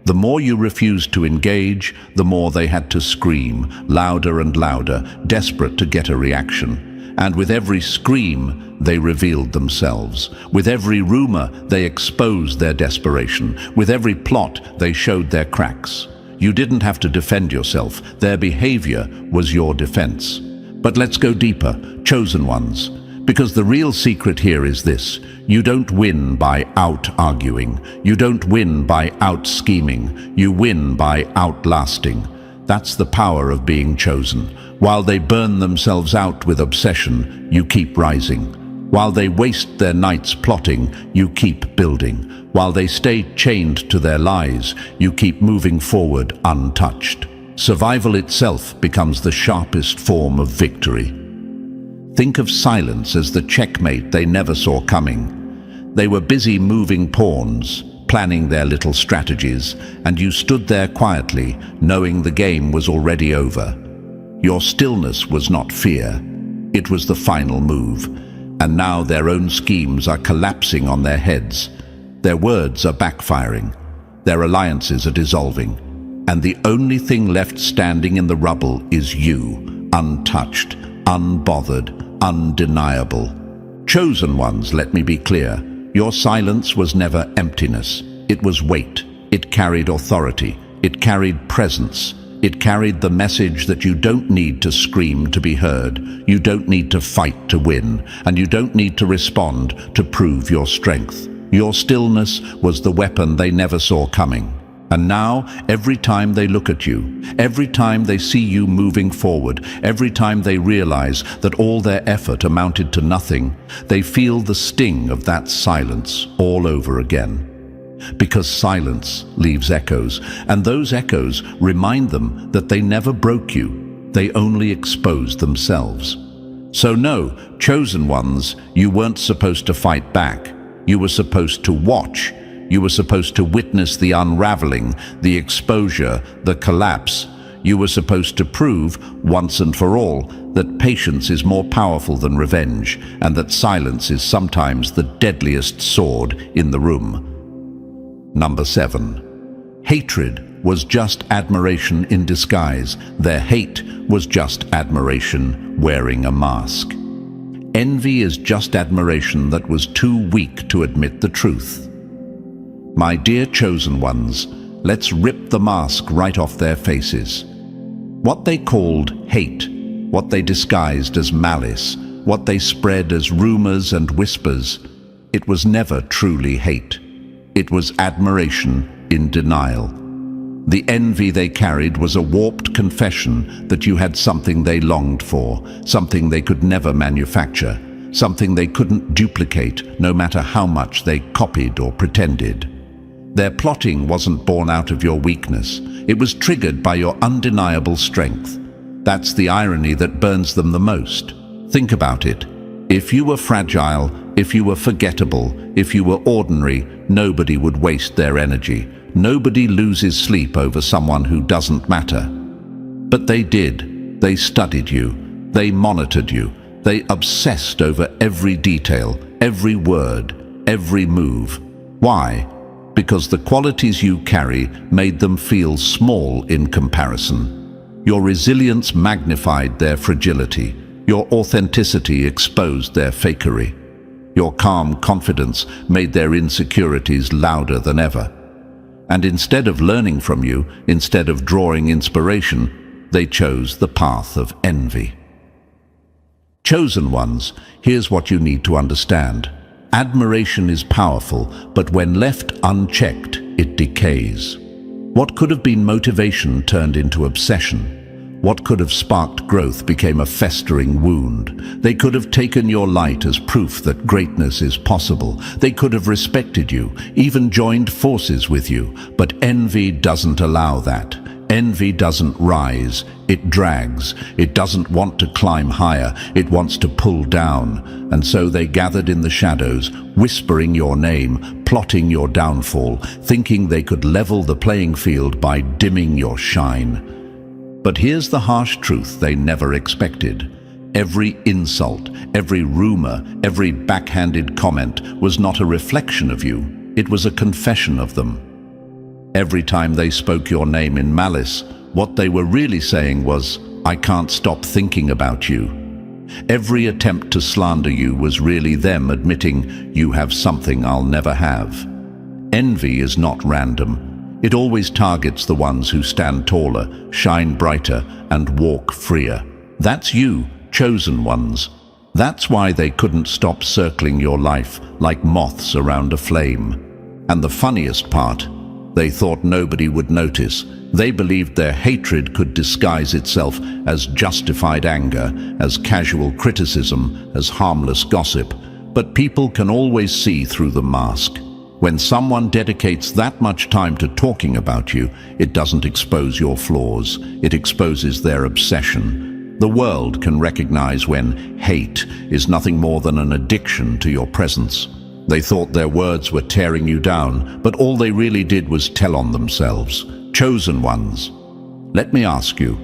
The more you refused to engage, the more they had to scream, louder and louder, desperate to get a reaction. And with every scream, they revealed themselves. With every rumor, they exposed their desperation. With every plot, they showed their cracks. You didn't have to defend yourself. Their behavior was your defense. But let's go deeper, chosen ones. Because the real secret here is this: you don't win by out-arguing. You don't win by out-scheming. You win by outlasting. That's the power of being chosen. While they burn themselves out with obsession, you keep rising. While they waste their nights plotting, you keep building. While they stay chained to their lies, you keep moving forward untouched. Survival itself becomes the sharpest form of victory. Think of silence as the checkmate they never saw coming. They were busy moving pawns, planning their little strategies, and you stood there quietly, knowing the game was already over. Your stillness was not fear. It was the final move. And now their own schemes are collapsing on their heads. Their words are backfiring. Their alliances are dissolving. And the only thing left standing in the rubble is you, untouched, unbothered, undeniable. Chosen ones, let me be clear. Your silence was never emptiness. It was weight. It carried authority. It carried presence. It carried the message that you don't need to scream to be heard. You don't need to fight to win. And you don't need to respond to prove your strength. Your stillness was the weapon they never saw coming. And now, every time they look at you, every time they see you moving forward, every time they realize that all their effort amounted to nothing, they feel the sting of that silence all over again. Because silence leaves echoes, and those echoes remind them that they never broke you, they only exposed themselves. So no, chosen ones, you weren't supposed to fight back. You were supposed to watch. You were supposed to witness the unraveling, the exposure, the collapse. You were supposed to prove, once and for all, that patience is more powerful than revenge, and that silence is sometimes the deadliest sword in the room. Number 7. Hatred was just admiration in disguise. Their hate was just admiration wearing a mask. Envy is just admiration that was too weak to admit the truth. My dear chosen ones, let's rip the mask right off their faces. What they called hate, what they disguised as malice, what they spread as rumors and whispers, it was never truly hate. It was admiration in denial. The envy they carried was a warped confession that you had something they longed for, something they could never manufacture, something they couldn't duplicate no matter how much they copied or pretended. Their plotting wasn't born out of your weakness. It was triggered by your undeniable strength. That's the irony that burns them the most. Think about it. If you were fragile, if you were forgettable, if you were ordinary, nobody would waste their energy. Nobody loses sleep over someone who doesn't matter. But they did. They studied you. They monitored you. They obsessed over every detail, every word, every move. Why? Because the qualities you carry made them feel small in comparison. Your resilience magnified their fragility. Your authenticity exposed their fakery. Your calm confidence made their insecurities louder than ever. And instead of learning from you, instead of drawing inspiration, they chose the path of envy. Chosen ones, here's what you need to understand. Admiration is powerful, but when left unchecked, it decays. What could have been motivation turned into obsession. What could have sparked growth became a festering wound. They could have taken your light as proof that greatness is possible. They could have respected you, even joined forces with you. But envy doesn't allow that. Envy doesn't rise, it drags. It doesn't want to climb higher, it wants to pull down. And so they gathered in the shadows, whispering your name, plotting your downfall, thinking they could level the playing field by dimming your shine. But here's the harsh truth they never expected. Every insult, every rumor, every backhanded comment was not a reflection of you. It was a confession of them. Every time they spoke your name in malice, what they were really saying was, "I can't stop thinking about you." Every attempt to slander you was really them admitting, "You have something I'll never have." Envy is not random. It always targets the ones who stand taller, shine brighter, and walk freer. That's you, chosen ones. That's why they couldn't stop circling your life like moths around a flame. And the funniest part, they thought nobody would notice. They believed their hatred could disguise itself as justified anger, as casual criticism, as harmless gossip. But people can always see through the mask. When someone dedicates that much time to talking about you, it doesn't expose your flaws, it exposes their obsession. The world can recognize when hate is nothing more than an addiction to your presence. They thought their words were tearing you down, but all they really did was tell on themselves. Chosen ones, let me ask you,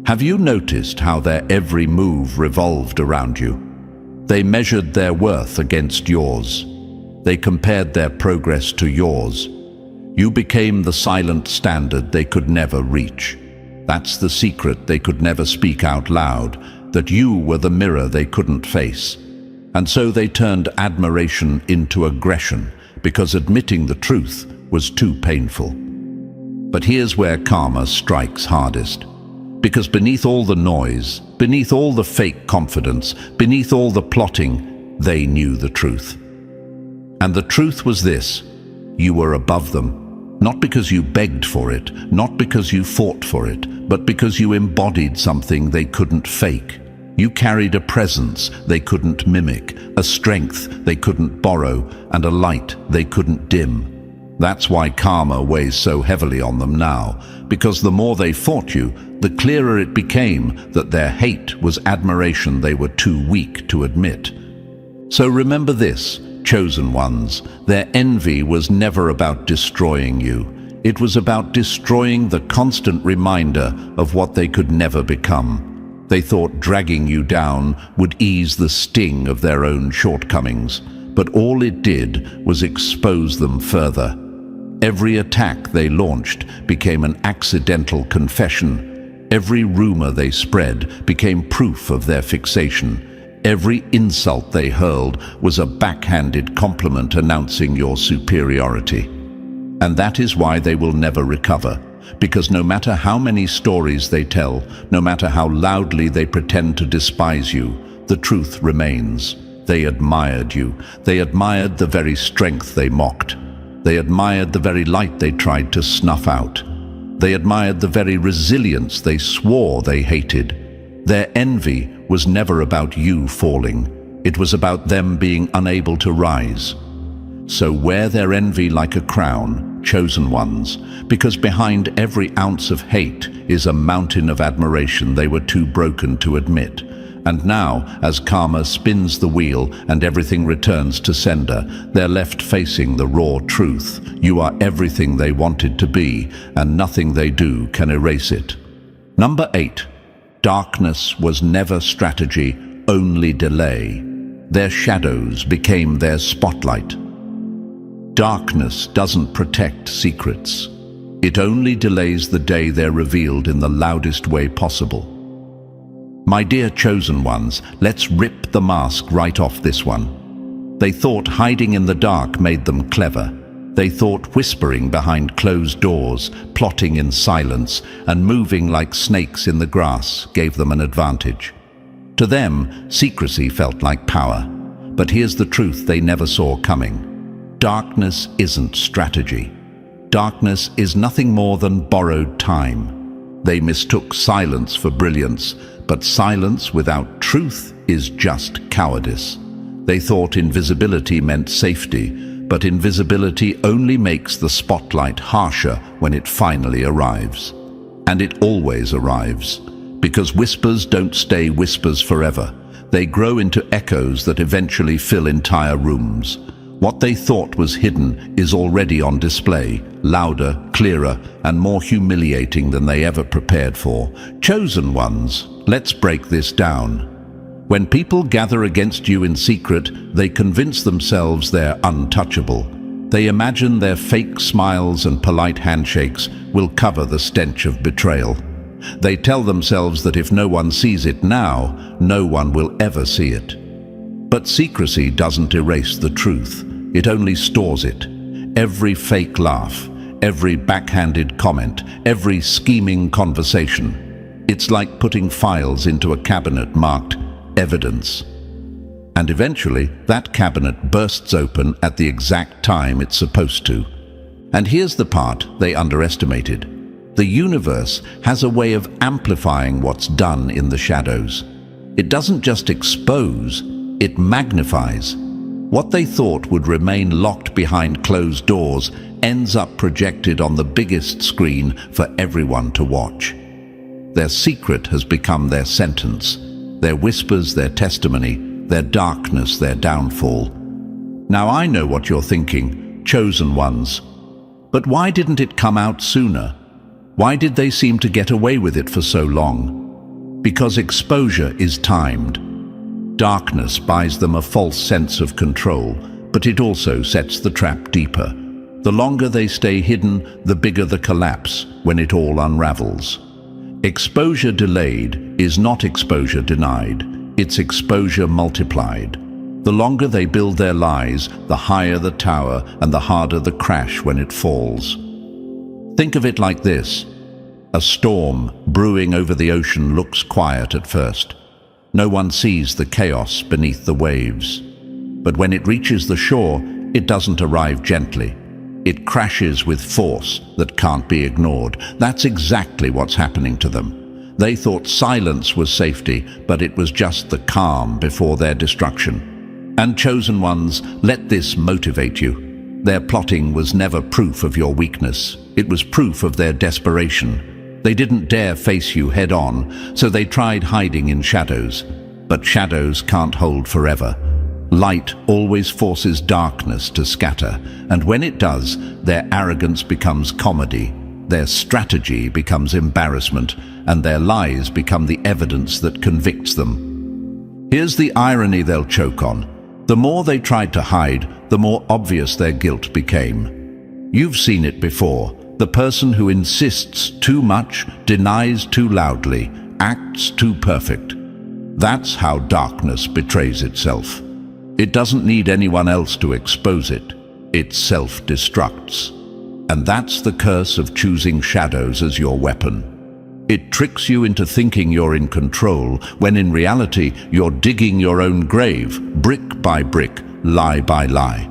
have you noticed how their every move revolved around you? They measured their worth against yours. They compared their progress to yours. You became the silent standard they could never reach. That's the secret they could never speak out loud, that you were the mirror they couldn't face. And so they turned admiration into aggression, because admitting the truth was too painful. But here's where karma strikes hardest. Because beneath all the noise, beneath all the fake confidence, beneath all the plotting, they knew the truth. And the truth was this: you were above them, not because you begged for it, not because you fought for it, but because you embodied something they couldn't fake. You carried a presence they couldn't mimic, a strength they couldn't borrow, and a light they couldn't dim. That's why karma weighs so heavily on them now, because the more they fought you, the clearer it became that their hate was admiration they were too weak to admit. So remember this, chosen ones, their envy was never about destroying you. It was about destroying the constant reminder of what they could never become. They thought dragging you down would ease the sting of their own shortcomings, but all it did was expose them further. Every attack they launched became an accidental confession. Every rumor they spread became proof of their fixation. Every insult they hurled was a backhanded compliment announcing your superiority. And that is why they will never recover, because no matter how many stories they tell, no matter how loudly they pretend to despise you, the truth remains. They admired you. They admired the very strength they mocked. They admired the very light they tried to snuff out. They admired the very resilience they swore they hated. Their envy was never about you falling. It was about them being unable to rise. So wear their envy like a crown, chosen ones, because behind every ounce of hate is a mountain of admiration they were too broken to admit. And now, as karma spins the wheel and everything returns to sender, they're left facing the raw truth. You are everything they wanted to be, and nothing they do can erase it. Number 8. Darkness was never strategy, only delay. Their shadows became their spotlight. Darkness doesn't protect secrets. It only delays the day they're revealed in the loudest way possible. My dear chosen ones, let's rip the mask right off this one. They thought hiding in the dark made them clever. They thought whispering behind closed doors, plotting in silence, and moving like snakes in the grass gave them an advantage. To them, secrecy felt like power. But here's the truth they never saw coming. Darkness isn't strategy. Darkness is nothing more than borrowed time. They mistook silence for brilliance, but silence without truth is just cowardice. They thought invisibility meant safety, but invisibility only makes the spotlight harsher when it finally arrives. And it always arrives, because whispers don't stay whispers forever. They grow into echoes that eventually fill entire rooms. What they thought was hidden is already on display, louder, clearer, and more humiliating than they ever prepared for. Chosen ones, let's break this down. When people gather against you in secret, they convince themselves they're untouchable. They imagine their fake smiles and polite handshakes will cover the stench of betrayal. They tell themselves that if no one sees it now, no one will ever see it. But secrecy doesn't erase the truth. It only stores it. Every fake laugh, every backhanded comment, every scheming conversation. It's like putting files into a cabinet marked evidence. And eventually, that cabinet bursts open at the exact time it's supposed to. And here's the part they underestimated. The universe has a way of amplifying what's done in the shadows. It doesn't just expose, it magnifies. What they thought would remain locked behind closed doors ends up projected on the biggest screen for everyone to watch. Their secret has become their sentence, their whispers, their testimony, their darkness, their downfall. Now I know what you're thinking, chosen ones. But why didn't it come out sooner? Why did they seem to get away with it for so long? Because exposure is timed. Darkness buys them a false sense of control, but it also sets the trap deeper. The longer they stay hidden, the bigger the collapse when it all unravels. Exposure delayed is not exposure denied. It's exposure multiplied. The longer they build their lies, the higher the tower and the harder the crash when it falls. Think of it like this. A storm brewing over the ocean looks quiet at first. No one sees the chaos beneath the waves. But when it reaches the shore, it doesn't arrive gently. It crashes with force that can't be ignored. That's exactly what's happening to them. They thought silence was safety, but it was just the calm before their destruction. And chosen ones, let this motivate you. Their plotting was never proof of your weakness. It was proof of their desperation. They didn't dare face you head on, so they tried hiding in shadows. But shadows can't hold forever. Light always forces darkness to scatter, and when it does, their arrogance becomes comedy. Their strategy becomes embarrassment, and their lies become the evidence that convicts them. Here's the irony they'll choke on. The more they tried to hide, the more obvious their guilt became. You've seen it before. The person who insists too much, denies too loudly, acts too perfect. That's how darkness betrays itself. It doesn't need anyone else to expose it. It self-destructs. And that's the curse of choosing shadows as your weapon. It tricks you into thinking you're in control, when in reality you're digging your own grave, brick by brick, lie by lie.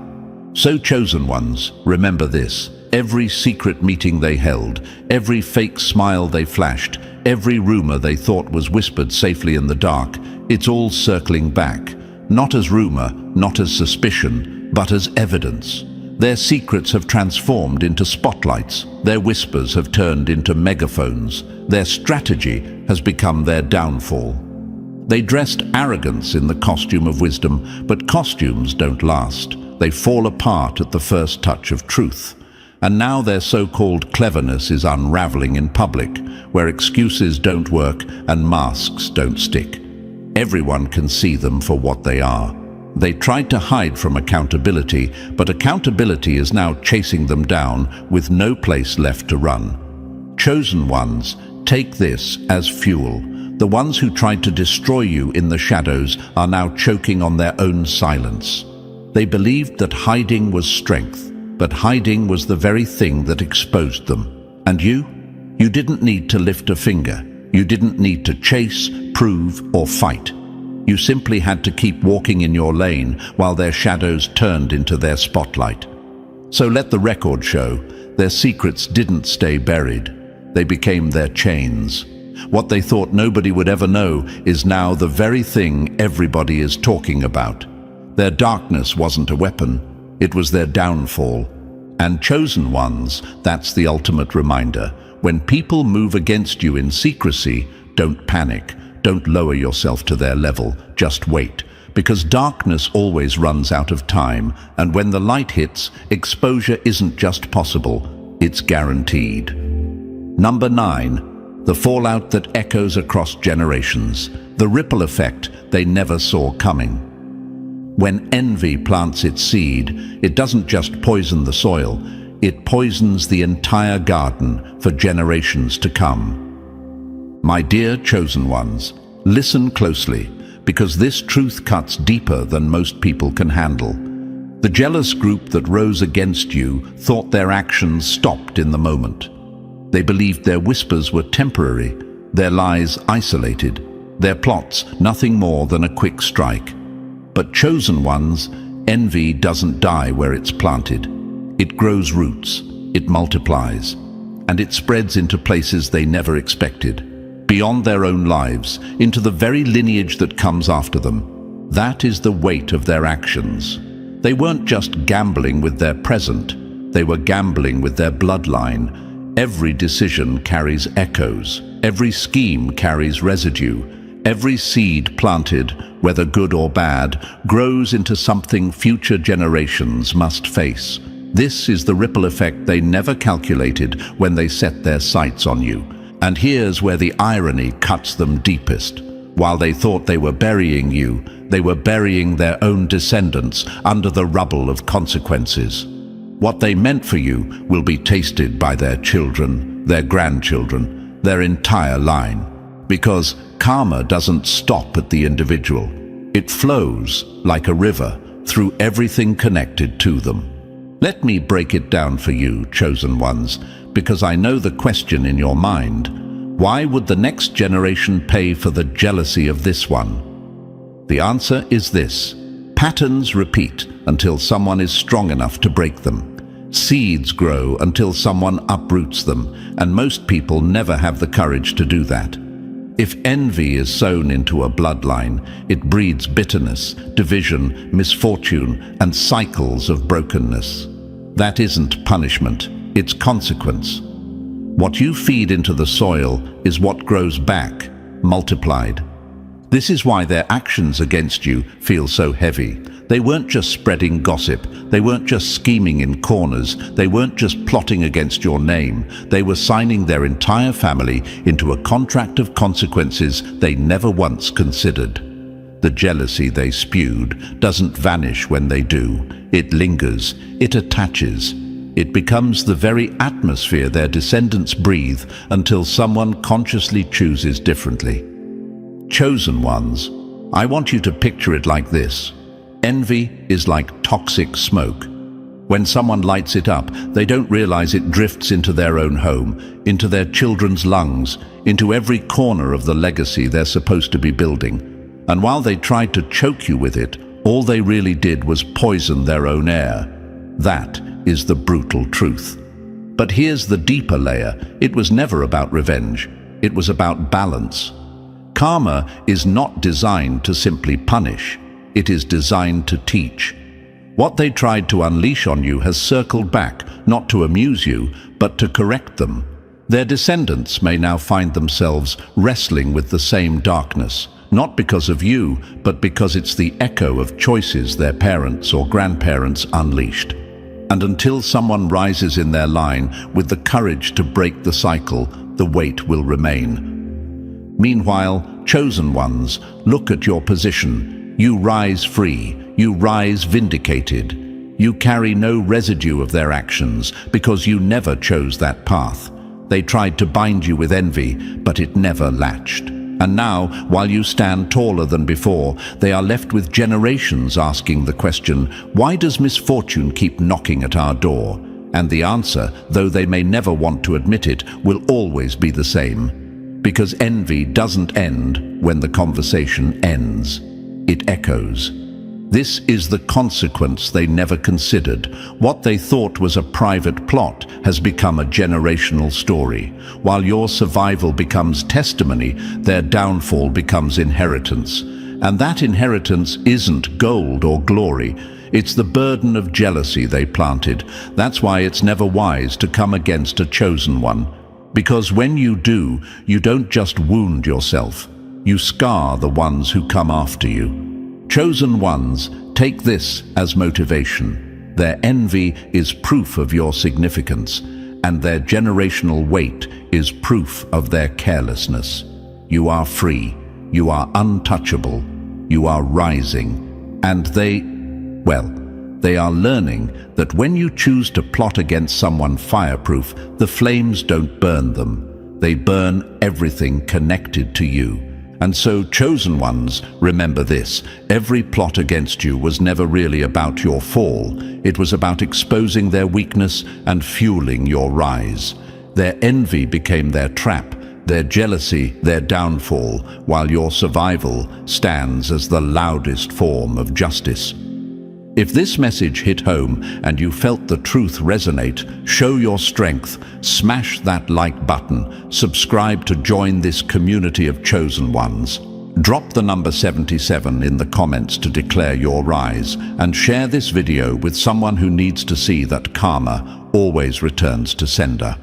So chosen ones, remember this. Every secret meeting they held, every fake smile they flashed, every rumor they thought was whispered safely in the dark, it's all circling back. Not as rumor, not as suspicion, but as evidence. Their secrets have transformed into spotlights. Their whispers have turned into megaphones. Their strategy has become their downfall. They dressed arrogance in the costume of wisdom, but costumes don't last. They fall apart at the first touch of truth. And now their so-called cleverness is unraveling in public, where excuses don't work and masks don't stick. Everyone can see them for what they are. They tried to hide from accountability, but accountability is now chasing them down with no place left to run. Chosen ones, take this as fuel. The ones who tried to destroy you in the shadows are now choking on their own silence. They believed that hiding was strength, but hiding was the very thing that exposed them. And you didn't need to lift a finger. You didn't need to chase, prove, or fight. You simply had to keep walking in your lane while their shadows turned into their spotlight. So let the record show, their secrets didn't stay buried. They became their chains. What they thought nobody would ever know is now the very thing everybody is talking about. Their darkness wasn't a weapon, it was their downfall. And chosen ones, that's the ultimate reminder. When people move against you in secrecy, don't panic. Don't lower yourself to their level, just wait. Because darkness always runs out of time, and when the light hits, exposure isn't just possible, it's guaranteed. Number 9, the fallout that echoes across generations, the ripple effect they never saw coming. When envy plants its seed, it doesn't just poison the soil, it poisons the entire garden for generations to come. My dear chosen ones, listen closely, because this truth cuts deeper than most people can handle. The jealous group that rose against you thought their actions stopped in the moment. They believed their whispers were temporary, their lies isolated, their plots nothing more than a quick strike. But chosen ones, envy doesn't die where it's planted. It grows roots, it multiplies, and it spreads into places they never expected, beyond their own lives, into the very lineage that comes after them. That is the weight of their actions. They weren't just gambling with their present, they were gambling with their bloodline. Every decision carries echoes, every scheme carries residue, every seed planted, whether good or bad, grows into something future generations must face. This is the ripple effect they never calculated when they set their sights on you. And here's where the irony cuts them deepest. While they thought they were burying you, they were burying their own descendants under the rubble of consequences. What they meant for you will be tasted by their children, their grandchildren, their entire line. Because karma doesn't stop at the individual. It flows like a river through everything connected to them. Let me break it down for you, chosen ones, because I know the question in your mind. Why would the next generation pay for the jealousy of this one? The answer is this. Patterns repeat until someone is strong enough to break them. Seeds grow until someone uproots them, and most people never have the courage to do that. If envy is sown into a bloodline, it breeds bitterness, division, misfortune, and cycles of brokenness. That isn't punishment, it's consequence. What you feed into the soil is what grows back, multiplied. This is why their actions against you feel so heavy. They weren't just spreading gossip, they weren't just scheming in corners, they weren't just plotting against your name. They were signing their entire family into a contract of consequences they never once considered. The jealousy they spewed doesn't vanish when they do. It lingers, it attaches. It becomes the very atmosphere their descendants breathe until someone consciously chooses differently. Chosen ones, I want you to picture it like this. Envy is like toxic smoke. When someone lights it up, they don't realize it drifts into their own home, into their children's lungs, into every corner of the legacy they're supposed to be building. And while they tried to choke you with it, all they really did was poison their own air. That is the brutal truth. But here's the deeper layer. It was never about revenge. It was about balance. Karma is not designed to simply punish. It is designed to teach. What they tried to unleash on you has circled back, not to amuse you, but to correct them. Their descendants may now find themselves wrestling with the same darkness, not because of you, but because it's the echo of choices their parents or grandparents unleashed. And until someone rises in their line with the courage to break the cycle, the weight will remain. Meanwhile, chosen ones, look at your position. You rise free, you rise vindicated. You carry no residue of their actions because you never chose that path. They tried to bind you with envy, but it never latched. And now, while you stand taller than before, they are left with generations asking the question, why does misfortune keep knocking at our door? And the answer, though they may never want to admit it, will always be the same. Because envy doesn't end when the conversation ends. It echoes. This is the consequence they never considered. What they thought was a private plot has become a generational story. While your survival becomes testimony, their downfall becomes inheritance. And that inheritance isn't gold or glory. It's the burden of jealousy they planted. That's why it's never wise to come against a chosen one. Because when you do, you don't just wound yourself. You scar the ones who come after you. Chosen ones, take this as motivation. Their envy is proof of your significance, and their generational weight is proof of their carelessness. You are free, you are untouchable, you are rising, And they are learning that when you choose to plot against someone fireproof, the flames don't burn them. They burn everything connected to you. And so, chosen ones, remember this: every plot against you was never really about your fall. It was about exposing their weakness and fueling your rise. Their envy became their trap, their jealousy their downfall, while your survival stands as the loudest form of justice. If this message hit home and you felt the truth resonate, show your strength, smash that like button, subscribe to join this community of chosen ones. Drop the number 77 in the comments to declare your rise, and share this video with someone who needs to see that karma always returns to sender.